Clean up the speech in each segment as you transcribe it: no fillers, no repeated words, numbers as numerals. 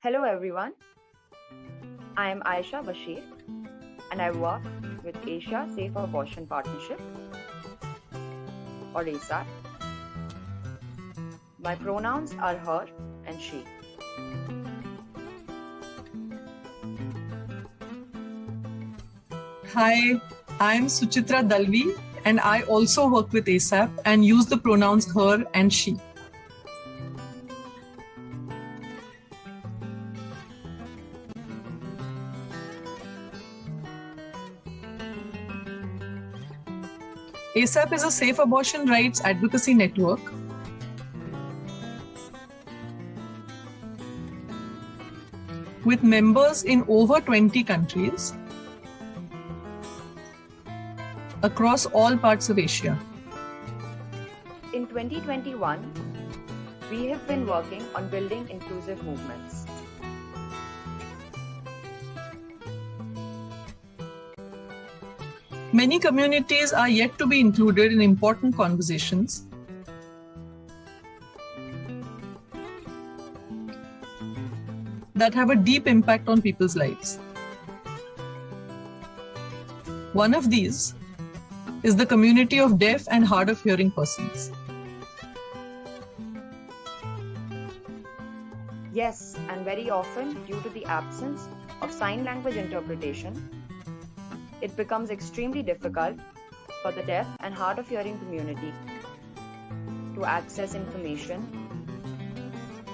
Hello everyone, I am Aisha Bashir and I work with Asia Safe Abortion Partnership or ASAP. My pronouns are her and she. Hi, I'm Suchitra Dalvi and I also work with ASAP and use the pronouns her and she. ASAP is a safe abortion rights advocacy network with members in over 20 countries across all parts of Asia. In 2021, we have been working on building inclusive movements. Many communities are yet to be included in important conversations. That have a deep impact on people's lives. One of these is the community of deaf and hard of hearing persons. Yes, and very often, due to the absence of sign language interpretation, it becomes extremely difficult for the deaf and hard of hearing community to access information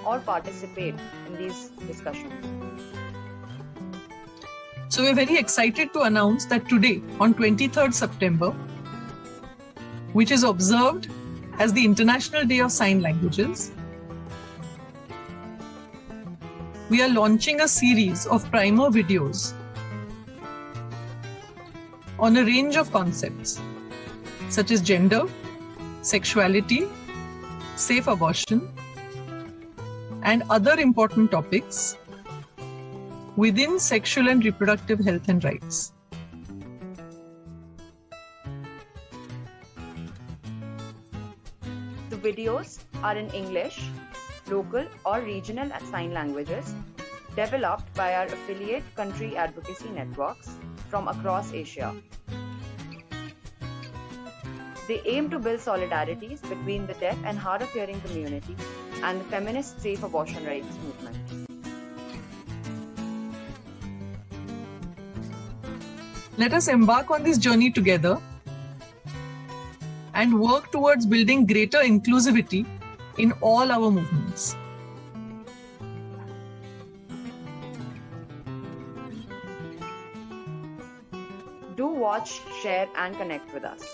or participate in these discussions. So we're very excited to announce that today, on 23rd September, which is observed as the International Day of Sign Languages, we are launching a series of primer videos on a range of concepts such as gender, sexuality, safe abortion, and other important topics within sexual and reproductive health and rights. The videos are in English, local or regional sign languages developed by our affiliate country advocacy networks from across Asia. They aim to build solidarities between the deaf and hard of hearing community and the feminist safe abortion rights movement. Let us embark on this journey together and work towards building greater inclusivity in all our movements. Do watch, share, and connect with us.